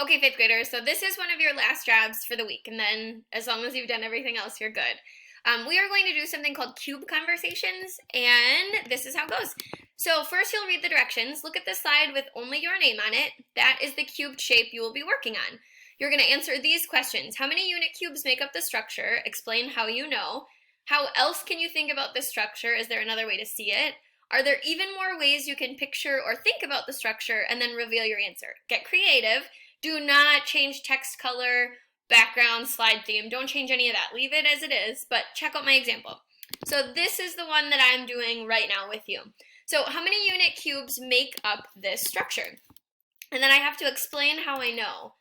Okay, fifth graders, so this is one of your last jobs for the week, and then as long as you've done everything else, you're good. We are going to do something called cube conversations, and this is how it goes. So first you'll read the directions. Look at the slide with only your name on it. That is the cubed shape you will be working on. You're going to answer these questions. How many unit cubes make up the structure? Explain how you know. How else can you think about the structure? Is there another way to see it? Are there even more ways you can picture or think about the structure, and then reveal your answer? Get creative. Do not change text color, background, slide theme. Don't change any of that. Leave it as it is, but check out my example. So this is the one that I'm doing right now with you. So how many unit cubes make up this structure? And then I have to explain how I know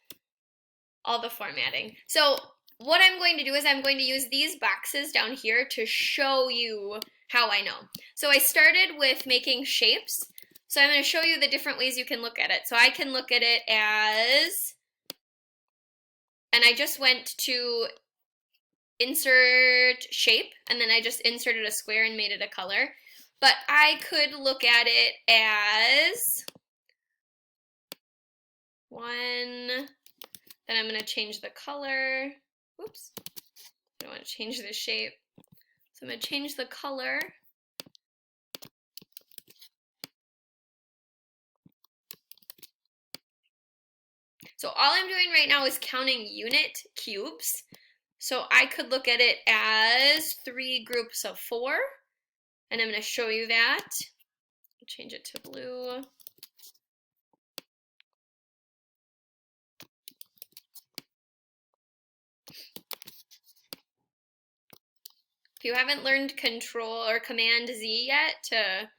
all the formatting. So what I'm going to do is I'm going to use these boxes down here to show you how I know. So I started with making shapes. So I'm going to show you the different ways you can look at it. So I can look at it as, and I just went to insert shape, and then I just inserted a square and made it a color. But I could look at it as one, then I'm going to change the color. Oops, I don't want to change the shape. So I'm going to change the color. So all I'm doing right now is counting unit cubes. So I could look at it as 3 groups of 4, and I'm going to show you that. Change it to blue. If you haven't learned Control or Command Z yet to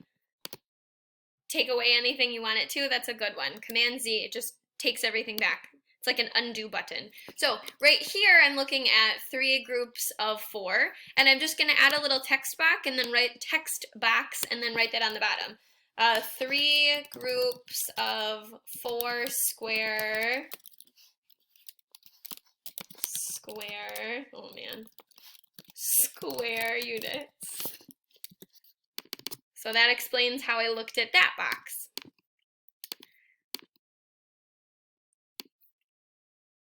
take away anything you want it to, that's a good one. Command Z, it just takes everything back. It's like an undo button. So right here, I'm looking at 3 groups of 4, and I'm just going to add a little text box and then write that on the bottom. 3 groups of 4 square, oh man, square units. So that explains how I looked at that box.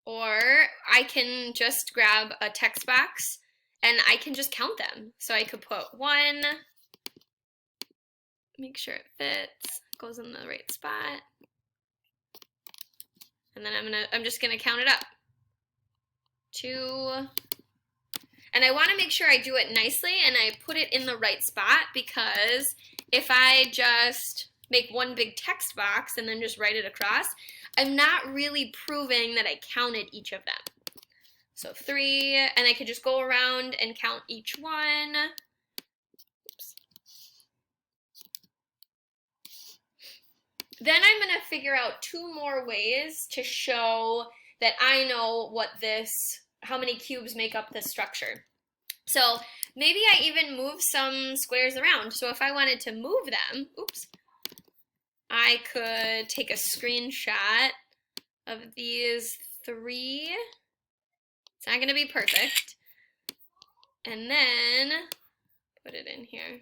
Or I can just grab a text box and I can just count them. So I could put 1, make sure it fits, goes in the right spot. And then I'm just gonna count it up. 2, and I want to make sure I do it nicely and I put it in the right spot, because if I just make one big text box and then just write it across, I'm not really proving that I counted each of them. So 3, and I could just go around and count each one. Oops. Then I'm going to figure out 2 more ways to show that I know how many cubes make up this structure. So maybe I even move some squares around. So if I wanted to move them, oops, I could take a screenshot of these 3. It's not going to be perfect. And then put it in here.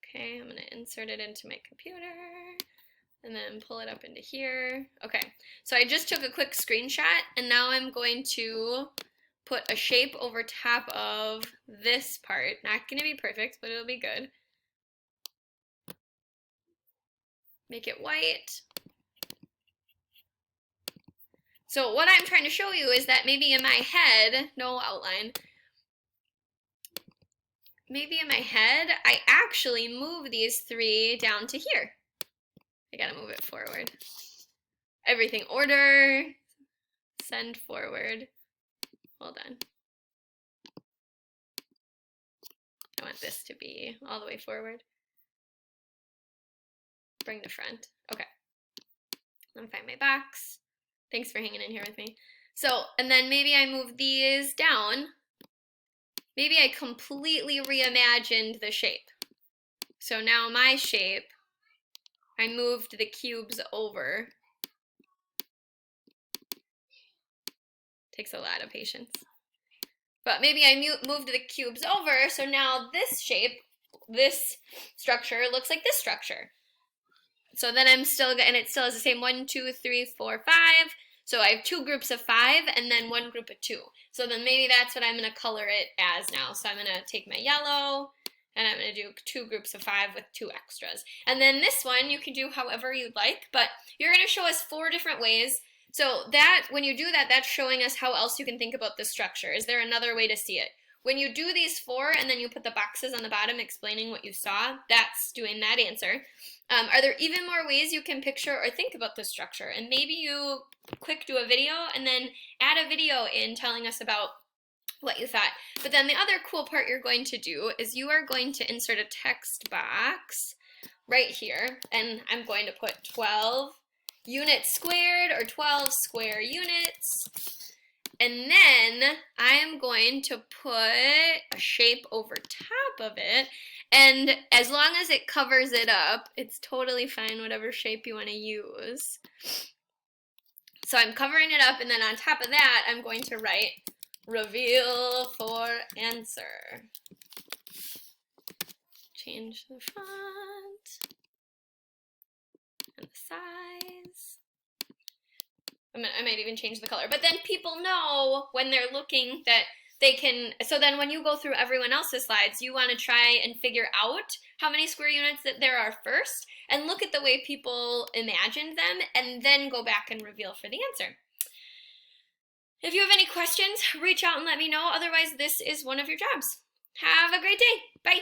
Okay, I'm going to insert it into my computer and then pull it up into here. Okay, so I just took a quick screenshot, and now I'm going to put a shape over top of this part. Not going to be perfect, but it'll be good. Make it white. So what I'm trying to show you is that maybe in my head, no outline, maybe in my head, I actually move these 3 down to here. I gotta move it forward. Everything order, send forward. Hold on. I want this to be all the way forward. Bring to front. Okay. Let me find my box. Thanks for hanging in here with me. So, and then maybe I move these down. Maybe I completely reimagined the shape. So now my shape, I moved the cubes over. Takes a lot of patience. But maybe I moved the cubes over, so now this shape, this structure, looks like this structure. So then I'm still, and it still has the same 1, 2, 3, 4, 5. So I have 2 groups of 5 and then 1 group of 2. So then maybe that's what I'm going to color it as now. So I'm going to take my yellow and I'm going to do 2 groups of 5 with 2 extras. And then this one you can do however you'd like, but you're going to show us 4 different ways. So that, when you do that, that's showing us how else you can think about the structure. Is there another way to see it? When you do these 4 and then you put the boxes on the bottom explaining what you saw, that's doing that answer. Are there even more ways you can picture or think about the structure? And maybe you quick do a video and then add a video in telling us about what you thought. But then the other cool part you're going to do is you are going to insert a text box right here, and I'm going to put 12 units squared or 12 square units. And then I'm going to put a shape over top of it, and as long as it covers it up, it's totally fine, whatever shape you want to use. So I'm covering it up, and then on top of that, I'm going to write reveal for answer. Change the font and the size. I might even change the color. But then people know when they're looking that they can, so then when you go through everyone else's slides, you want to try and figure out how many square units that there are first, and look at the way people imagined them, and then go back and reveal for the answer. If you have any questions, reach out and let me know. Otherwise, this is one of your jobs. Have a great day. Bye.